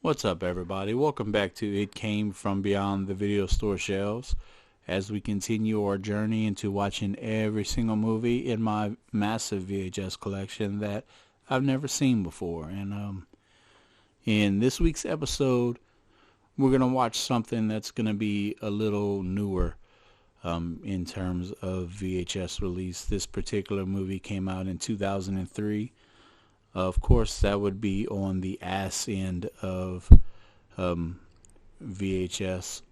What's up, everybody? Welcome back to It Came From Beyond the Video Store Shelves as we continue our journey into watching every single movie in my massive VHS collection that I've never seen before. And in this week's episode, we're going to watch something that's going to be a little newer in terms of VHS release. This particular movie came out in 2003. Of course, that would be on the ass end of VHS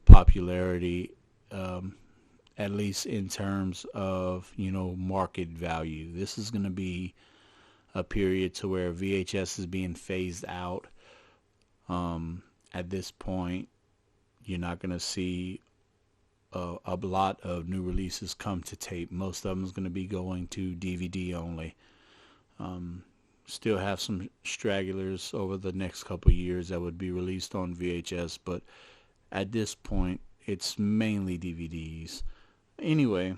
popularity, at least in terms of, market value. This is going to be a period to where VHS is being phased out. At this point, you're not going to see a lot of new releases come to tape. Most of them is going to be going to DVD only. Still have some stragglers over the next couple of years that would be released on VHS, but at this point, it's mainly DVDs. Anyway,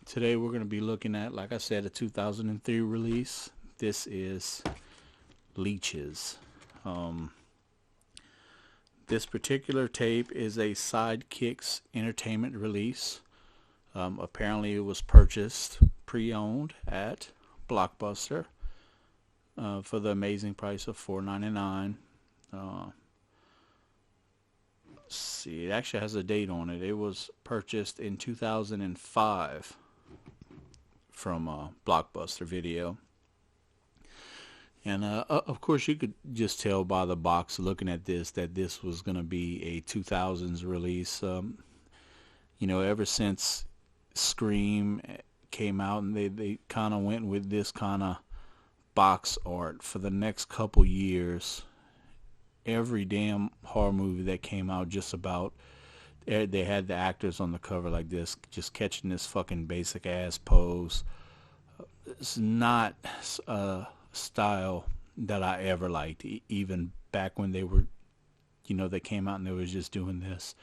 today we're going to be looking at, like I said, a 2003 release. This is Leeches. This particular tape is a Sidekicks Entertainment release. Apparently it was purchased pre-owned at Blockbuster. For the amazing price of $4.99. Let's see, it actually has a date on it. It was purchased in 2005 from Blockbuster Video. And of course, you could just tell by the box looking at this that this was going to be a 2000s release. Ever since Scream came out, and they kind of went with this kind of box art for the next couple years. Every damn horror movie that came out, just about, they had the actors on the cover like this, just catching this fucking basic ass pose. It's not a style that I ever liked, even back when they were, they came out and they was just doing this.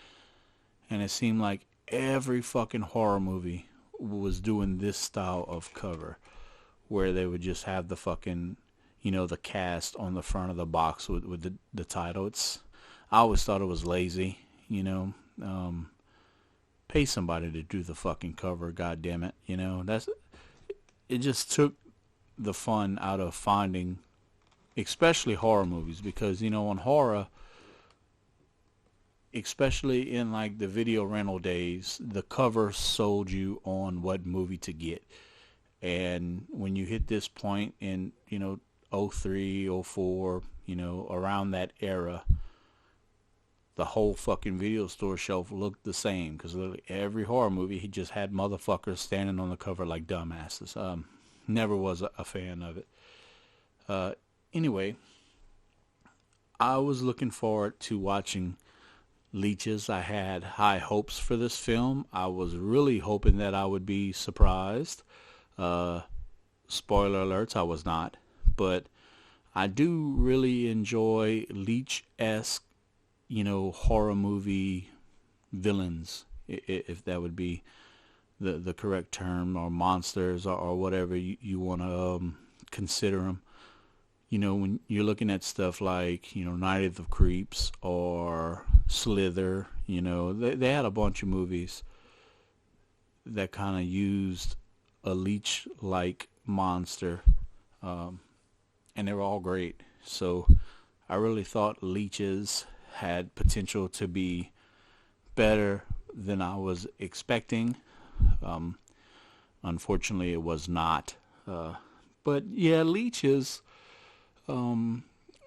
And it seemed like every fucking horror movie was doing this style of cover, where they would just have the fucking, the cast on the front of the box with the title. I always thought it was lazy, pay somebody to do the fucking cover, god damn it, it just took the fun out of finding, especially horror movies, because, on horror, especially in like the video rental days, the cover sold you on what movie to get. And when you hit this point in, 03, 04, around that era, the whole fucking video store shelf looked the same. Because literally every horror movie, he just had motherfuckers standing on the cover like dumbasses. Never was a fan of it. Anyway, I was looking forward to watching Leeches. I had high hopes for this film. I was really hoping that I would be surprised. Spoiler alerts, I was not, but I do really enjoy Leech-esque, horror movie villains, if that would be the correct term, or monsters, or whatever you want to consider them. When you're looking at stuff like, Night of the Creeps or Slither, they had a bunch of movies that kind of used a leech-like monster, and they were all great. So I really thought Leeches had potential to be better than I was expecting. Unfortunately, it was not. But yeah, Leeches,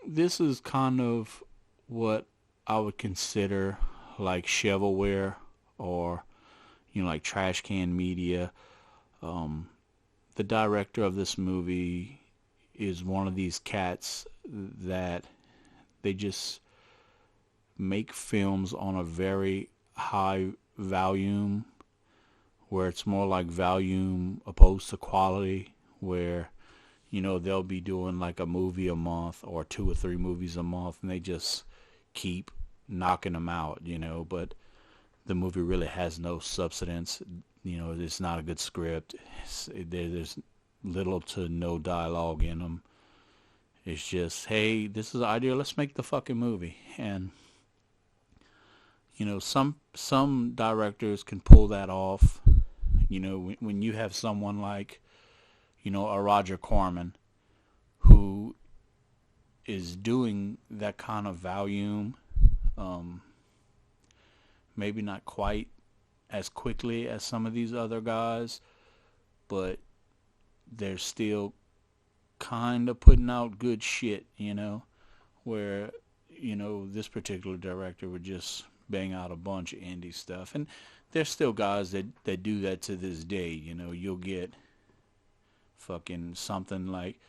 this is kind of what I would consider like shovelware, or, like trash can media. The director of this movie is one of these cats that they just make films on a very high volume, where it's more like volume opposed to quality, where, they'll be doing like a movie a month or 2 or 3 movies a month, and they just keep knocking them out, but the movie really has no substance. It's not a good script. There's little to no dialogue in them. It's just, hey, this is the idea. Let's make the fucking movie. And some directors can pull that off. When you have someone like a Roger Corman who is doing that kind of volume, um, maybe not quite as quickly as some of these other guys, but they're still kind of putting out good shit, where, this particular director would just bang out a bunch of indie stuff. And there's still guys that do that to this day. You'll get fucking something like,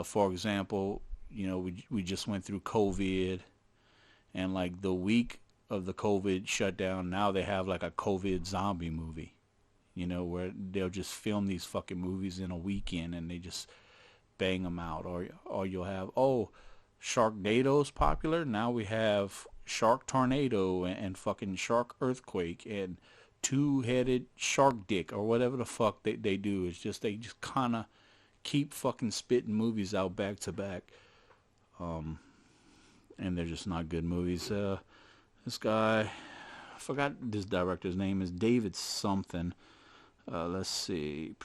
for example, we just went through COVID, and like the week of the COVID shutdown, now they have like a COVID zombie movie, where they'll just film these fucking movies in a weekend and they just bang them out. Or you'll have, Sharknado's popular. Now we have Shark Tornado and fucking Shark Earthquake and Two-Headed Shark Dick or whatever the fuck they do. It's just, they just kind of keep fucking spitting movies out back to back. And they're just not good movies. This guy, I forgot this director's name, is David something. Let's see.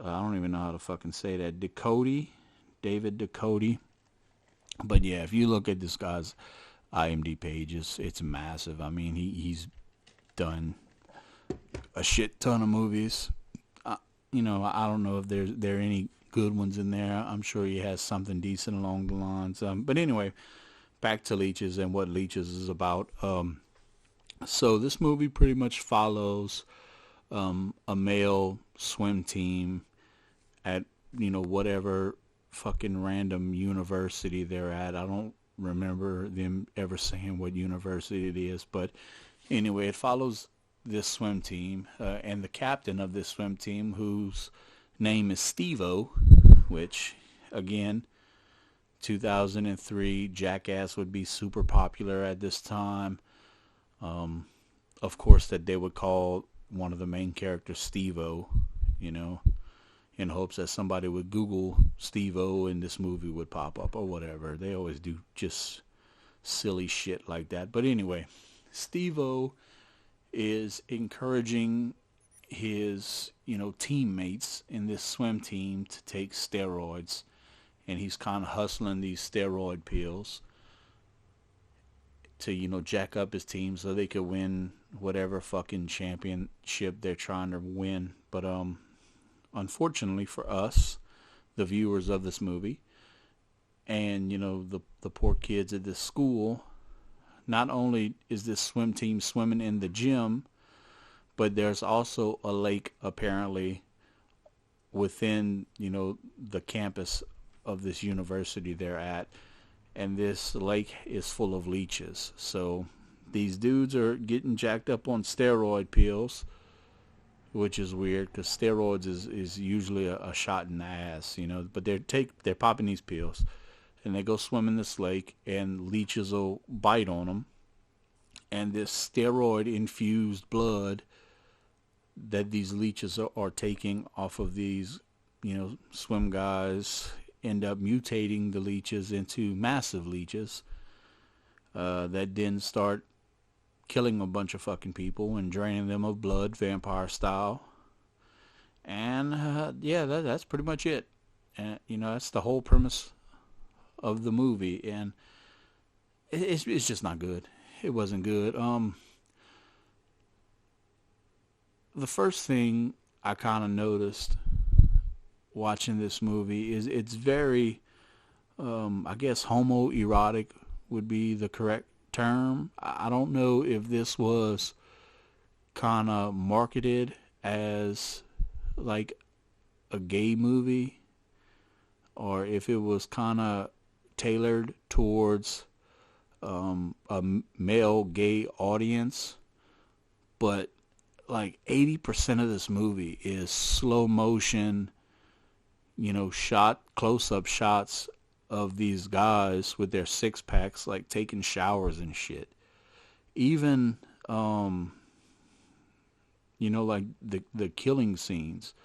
I don't even know how to fucking say that. David Duchovny. But yeah, if you look at this guy's IMDb page, it's massive. I mean, he's done a shit ton of movies. I don't know if there are any good ones in there. I'm sure he has something decent along the lines. But anyway, back to Leeches and what Leeches is about. So this movie pretty much follows a male swim team at whatever fucking random university they're at. I don't remember them ever saying what university it is, but anyway, it follows this swim team and the captain of this swim team, whose name is Steve-O, which again, 2003, Jackass would be super popular at this time. Of course, that they would call one of the main characters Steve-O, in hopes that somebody would Google Steve-O and this movie would pop up or whatever. They always do just silly shit like that. But anyway, Steve-O is encouraging his, teammates in this swim team to take steroids. And he's kind of hustling these steroid pills to, jack up his team so they could win whatever fucking championship they're trying to win. But unfortunately for us, the viewers of this movie, and the poor kids at this school, not only is this swim team swimming in the gym, but there's also a lake apparently within the campus of this university they're at, and this lake is full of leeches. So these dudes are getting jacked up on steroid pills, which is weird because steroids is usually a shot in the ass, but they're popping these pills, and they go swim in this lake, and leeches will bite on them, and this steroid infused blood that these leeches are taking off of these swim guys end up mutating the leeches into massive leeches that then start killing a bunch of fucking people and draining them of blood, vampire style. And that's pretty much it. And that's the whole premise of the movie, and it's just not good. It wasn't good. The first thing I kind of noticed watching this movie is it's very, I guess homoerotic would be the correct term. I don't know if this was kind of marketed as like a gay movie, or if it was kind of tailored towards a male gay audience. But like 80% of this movie is slow motion, shot, close-up shots of these guys with their six packs, like taking showers and shit. Even, like the killing scenes.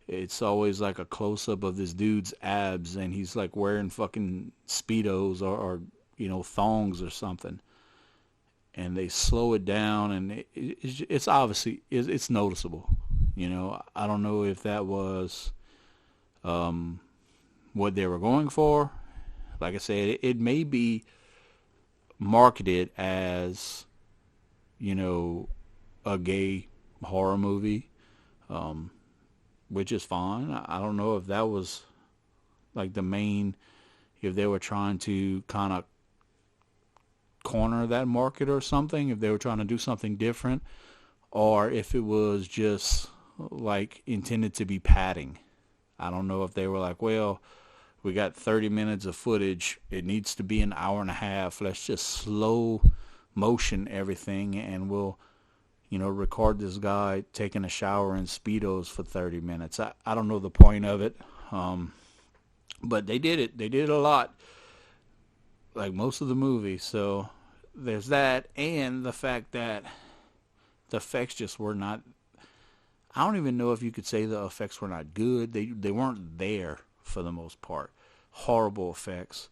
it's always like a close up of this dude's abs, and he's like wearing fucking speedos or thongs or something, and they slow it down, and it's obviously it's noticeable. I don't know if that was what they were going for. Like I said, it may be marketed as a gay horror movie, which is fine. I don't know if that was like the main, if they were trying to kind of corner that market or something, if they were trying to do something different, or if it was just like intended to be padding. I don't know if they were like, well, we got 30 minutes of footage. It needs to be an hour and a half. Let's just slow motion everything, and we'll record this guy taking a shower in Speedos for 30 minutes. I don't know the point of it. But they did it. They did it a lot, like most of the movie. So there's that, and the fact that the effects just were not, I don't even know if you could say the effects were not good. They weren't there for the most part. Horrible effects.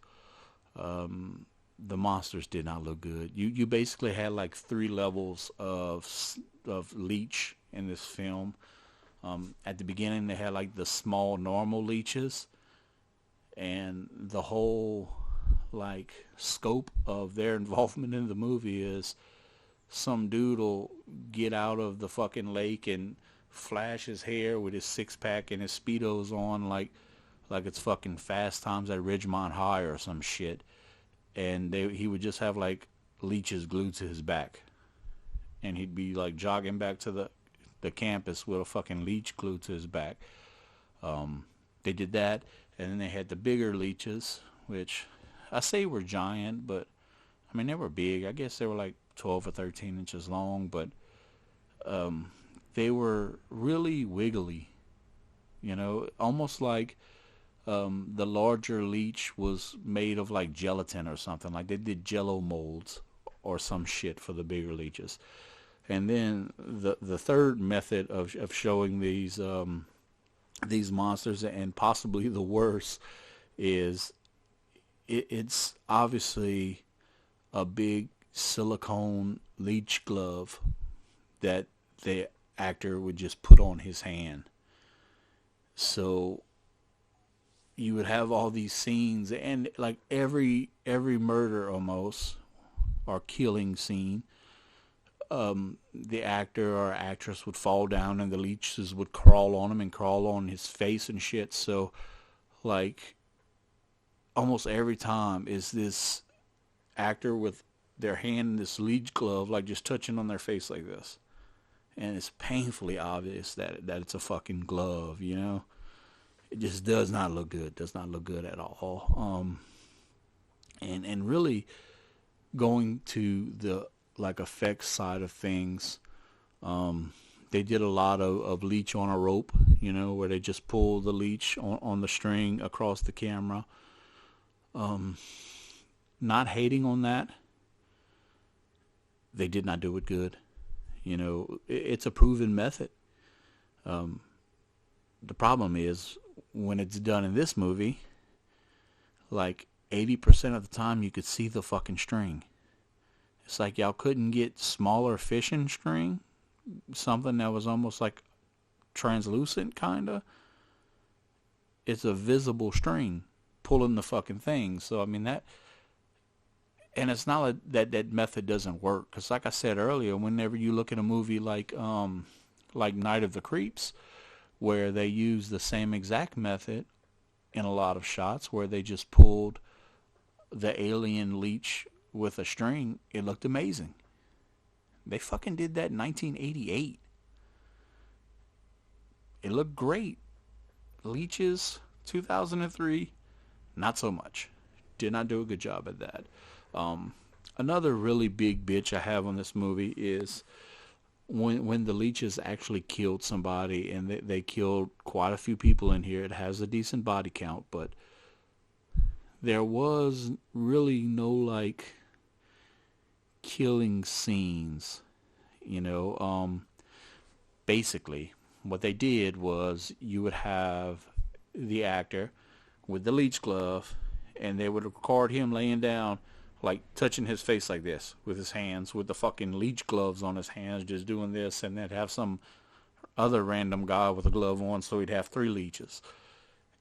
The monsters did not look good. You basically had like 3 levels of leech in this film. At the beginning, they had like the small normal leeches, and the whole like scope of their involvement in the movie is some dude will get out of the fucking lake and flash his hair with his 6-pack and his Speedos on like it's fucking Fast Times at Ridgemont High or some shit, and he would just have like leeches glued to his back, and he'd be like jogging back to the campus with a fucking leech glued to his back. They did that, and then they had the bigger leeches, which I say were giant, but I mean they were big. I guess they were like 12 or 13 inches long, but they were really wiggly, almost like the larger leech was made of like gelatin or something. Like they did Jello molds or some shit for the bigger leeches. And then the third method of showing these monsters, and possibly the worst, is it's obviously a big silicone leech glove that the actor would just put on his hand. So you would have all these scenes, and like every murder almost, or killing scene, the actor or actress would fall down and the leeches would crawl on him and crawl on his face and shit. So like almost every time is this actor with their hand in this leech glove, like just touching on their face like this, and it's painfully obvious that it's a fucking glove. It just does not look good. Does not look good at all. And really going to the like effects side of things, they did a lot of leech on a rope, where they just pull the leech on the string across the camera. Not hating on that. They did not do it good. It's a proven method. The problem is when it's done in this movie, like 80% of the time you could see the fucking string. It's like y'all couldn't get smaller fishing string, something that was almost like translucent, kinda. It's a visible string pulling the fucking thing. So I mean that, and it's not like that method doesn't work. Because like I said earlier, whenever you look at a movie like Night of the Creeps, where they use the same exact method in a lot of shots, where they just pulled the alien leech with a string, it looked amazing. They fucking did that in 1988. It looked great. Leeches, 2003, not so much. Did not do a good job at that. Another really big bitch I have on this movie is when the leeches actually killed somebody, and they killed quite a few people in here. It has a decent body count, but there was really no like killing scenes, basically What they did was you would have the actor with the leech glove, and they would record him laying down, like touching his face like this with his hands, with the fucking leech gloves on his hands, just doing this, and then have some other random guy with a glove on, so he'd have 3 leeches.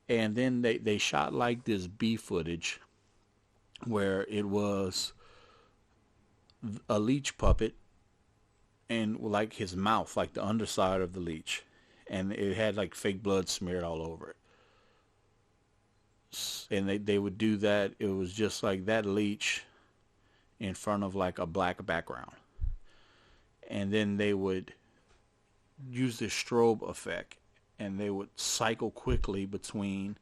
And then they shot like this B footage where it was a leech puppet and like his mouth, like the underside of the leech, and it had like fake blood smeared all over it. And they would do that. It was just like that leech in front of like a black background. And then they would use this strobe effect, and they would cycle quickly between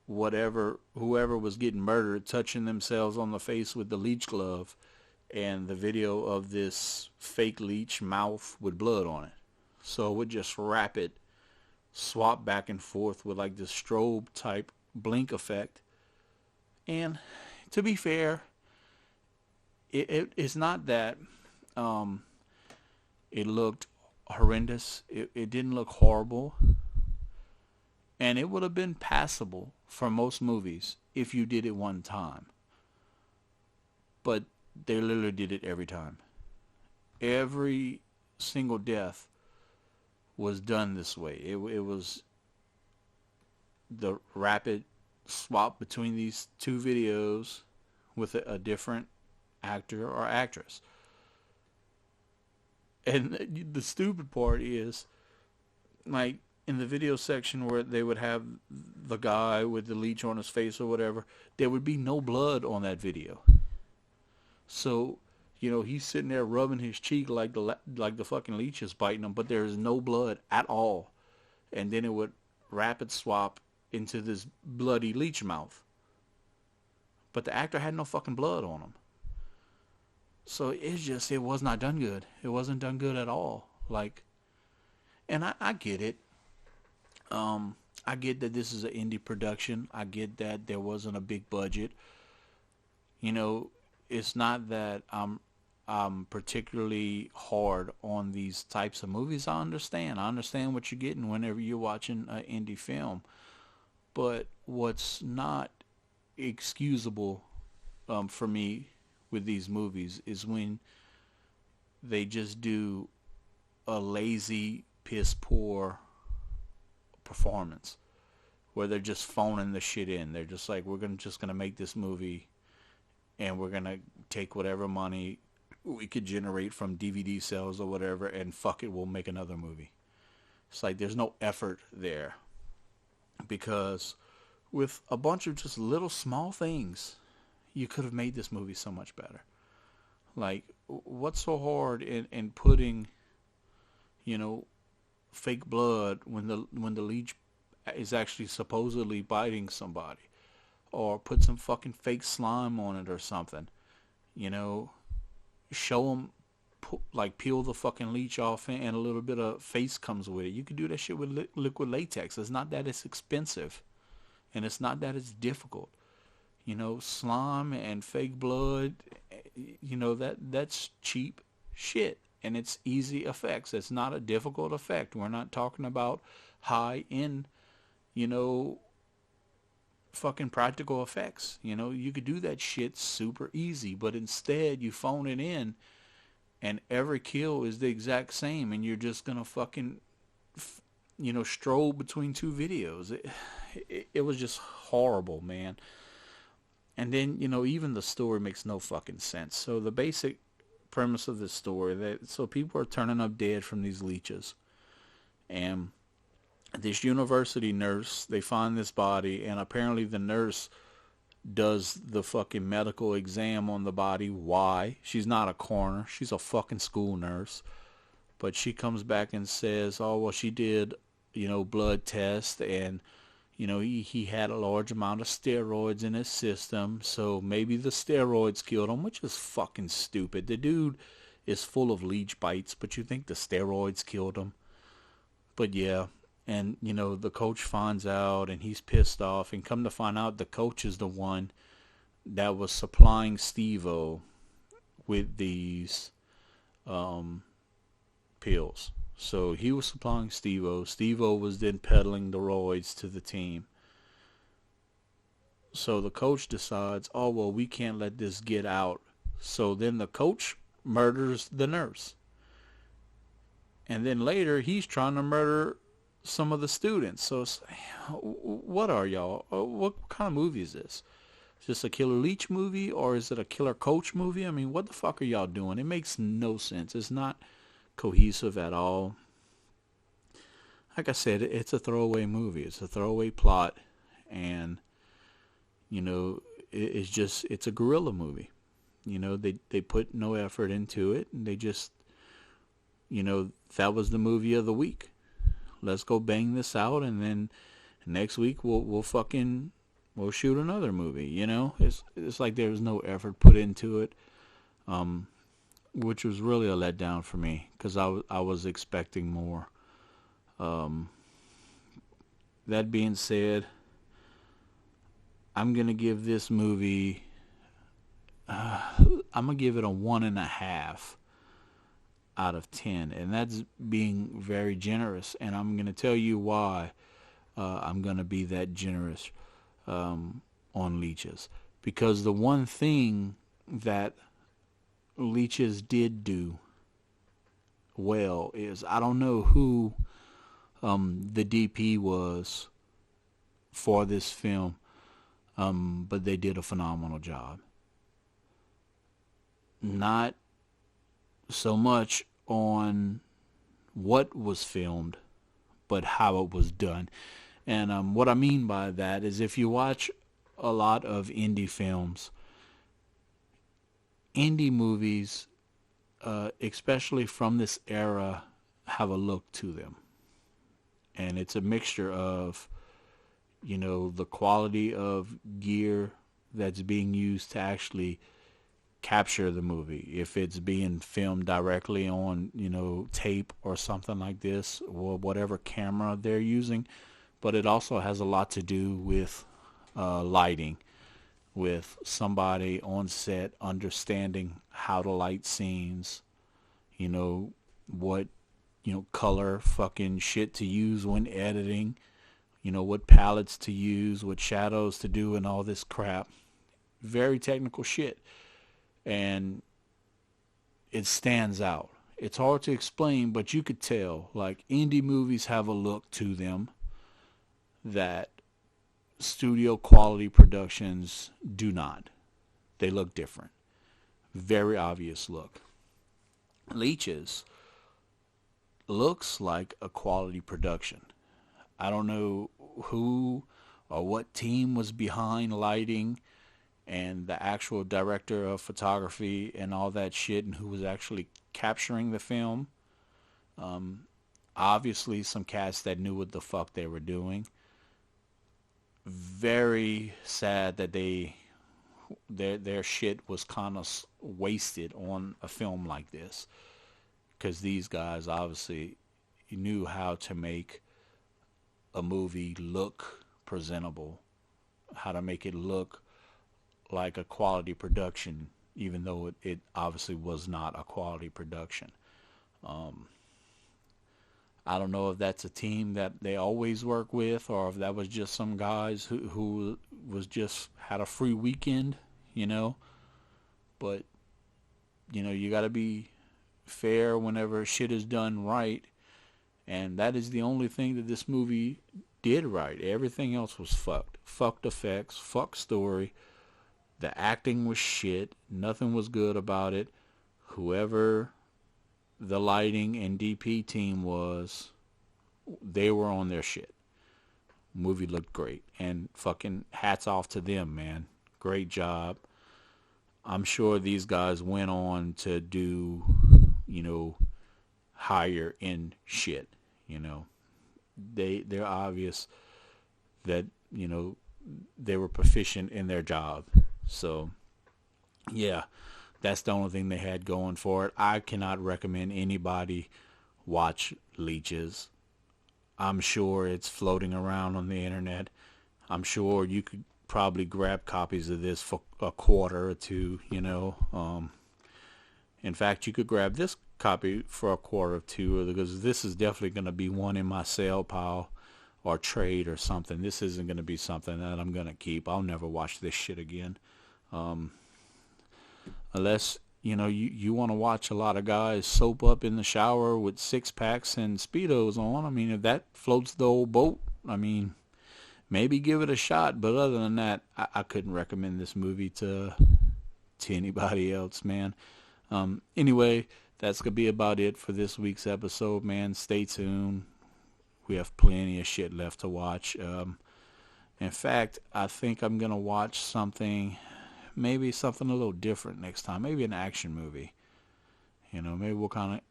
whoever was getting murdered touching themselves on the face with the leech glove, and the video of this fake leech mouth with blood on it. So it would just rapid swap back and forth with like this strobe type blink effect. And to be fair, it's not that it looked horrendous. It didn't look horrible. And it would have been passable for most movies if you did it one time. But they literally did it every time. Every single death was done this way. It was the rapid swap between these 2 videos with a different actor or actress. And the stupid part is, like, in the video section where they would have the guy with the leech on his face or whatever, there would be no blood on that video. So, he's sitting there rubbing his cheek like the fucking leech is biting him, but there is no blood at all. And then it would rapid swap into this bloody leech mouth. But the actor had no fucking blood on him. So it was not done good. It wasn't done good at all. Like, and I get it. I get that this is an indie production. I get that there wasn't a big budget. It's not that I'm particularly hard on these types of movies. I understand what you're getting whenever you're watching an indie film. But what's not excusable for me with these movies is when they just do a lazy, piss poor performance where they're just phoning the shit in. They're just like, we're just gonna make this movie, and we're gonna take whatever money we could generate from DVD sales or whatever, and fuck it, we'll make another movie. It's like there's no effort there, because with a bunch of just little small things, you could have made this movie so much better. Like, what's so hard in putting, fake blood when the leech is actually supposedly biting somebody, or put some fucking fake slime on it or something? Show them, like, peel the fucking leech off and a little bit of face comes with it. You could do that shit with liquid latex. It's not that it's expensive, and it's not that it's difficult. Slime and fake blood, that's cheap shit, and it's easy effects. It's not a difficult effect. We're not talking about high end, fucking practical effects. You could do that shit super easy, but instead you phone it in, and every kill is the exact same, and you're just gonna fucking, stroll between 2 videos. It was just horrible, man. And then, even the story makes no fucking sense. So the basic premise of this story, so people are turning up dead from these leeches. And this university nurse, they find this body, and apparently the nurse does the fucking medical exam on the body. Why? She's not a coroner. She's a fucking school nurse. But she comes back and says, oh, well, she did, blood test, and he had a large amount of steroids in his system, so maybe the steroids killed him, which is fucking stupid. The dude is full of leech bites, but you think the steroids killed him? But yeah, and the coach finds out, and he's pissed off, and come to find out, the coach is the one that was supplying Steve-O with these pills. So he was supplying Steve-O. Steve-O was then peddling the roids to the team. So the coach decides, oh, well, we can't let this get out. So then the coach murders the nurse. And then later, he's trying to murder some of the students. So it's, what are y'all? What kind of movie is this? Is this a Killer Leech movie or is it a Killer Coach movie? I mean, what the fuck are y'all doing? It makes no sense. It's not cohesive at all. Like I said, it's a throwaway movie. It's a throwaway plot. And, you know, it's a guerrilla movie. You know, they put no effort into it. And they just, you know, that was the movie of the week. Let's go bang this out. And then next week we'll shoot another movie, you know? It's like there was no effort put into it, which was really a letdown for me because I was expecting more. That being said, I'm going to give this movie, I'm going to give it a 1.5 out of 10. And that's being very generous. And I'm going to tell you why I'm going to be that generous on Leeches. Because the one thing that Leeches did do well is, I don't know who the DP was for this film, but they did a phenomenal job. Not so much on what was filmed, but how it was done. And what I mean by that is if you watch a lot of indie films, indie movies, especially from this era, have a look to them. And it's a mixture of, you know, the quality of gear that's being used to actually capture the movie. If it's being filmed directly on, you know, tape or something like this, or whatever camera they're using. But it also has a lot to do with lighting, with somebody on set understanding how to light scenes, you know, what, you know, color fucking shit to use when editing, you know, what palettes to use, what shadows to do, and all this crap. Very technical shit. And it stands out. It's hard to explain, but you could tell, like, indie movies have a look to them that studio quality productions do not. They look different. Very obvious look. Leeches looks like a quality production. I don't know who or what team was behind lighting and the actual director of photography and all that shit, and who was actually capturing the film. Obviously some cats that knew what the fuck they were doing. Very sad that their shit was kind of wasted on a film like this, because these guys obviously knew how to make a movie look presentable, how to make it look like a quality production, even though it obviously was not a quality production. I don't know if that's a team that they always work with, or if that was just some guys who was just had a free weekend, you know. But, you know, you got to be fair whenever shit is done right. And that is the only thing that this movie did right. Everything else was fucked. Fucked effects, fucked story. The acting was shit. Nothing was good about it. Whoever the lighting and DP team was, they were on their shit. Movie looked great. And fucking hats off to them, man. Great job. I'm sure these guys went on to do, you know, higher end shit, you know. They're obvious that, you know, they were proficient in their job. So, yeah, that's the only thing they had going for it. I cannot recommend anybody watch Leeches. I'm sure it's floating around on the internet. I'm sure you could probably grab copies of this for $1 or $2, you know. In fact, you could grab this copy for $1 or $2, because this is definitely going to be one in my sale pile or trade or something. This isn't going to be something that I'm going to keep. I'll never watch this shit again. Unless, you want to watch a lot of guys soap up in the shower with 6-packs and Speedos on. I mean, if that floats the old boat, I mean, maybe give it a shot. But other than that, I couldn't recommend this movie to anybody else, man. Anyway, that's going to be about it for this week's episode, man. Stay tuned. We have plenty of shit left to watch. In fact, I think I'm going to watch maybe something a little different next time. Maybe an action movie. Maybe we'll kind of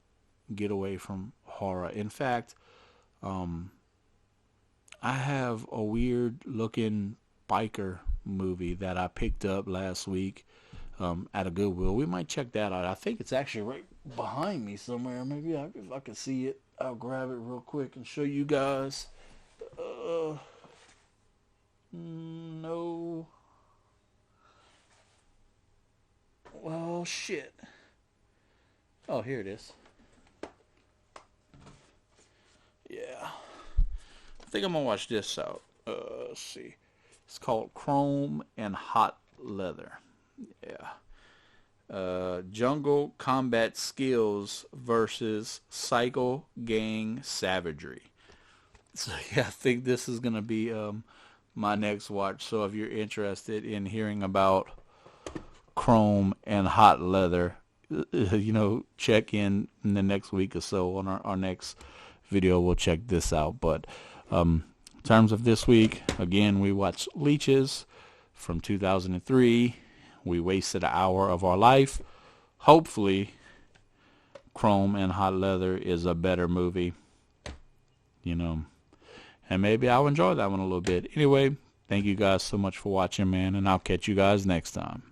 get away from horror. In fact, I have a weird looking biker movie that I picked up last week at a Goodwill. We might check that out. I think it's actually right behind me somewhere. Maybe if I can see it, I'll grab it real quick and show you guys. No. Well, shit. Oh, here it is. Yeah. I think I'm going to watch this out. Let's see. It's called Chrome and Hot Leather. Yeah. Jungle combat skills versus cycle gang savagery. So, yeah, I think this is going to be my next watch. So if you're interested in hearing about Chrome and Hot Leather, check in the next week or so on our next video. We'll check this out. But in terms of this week, again, we watched Leeches from 2003. We wasted an hour of our life. Hopefully, Chrome and Hot Leather is a better movie. And maybe I'll enjoy that one a little bit. Anyway, thank you guys so much for watching, man, and I'll catch you guys next time.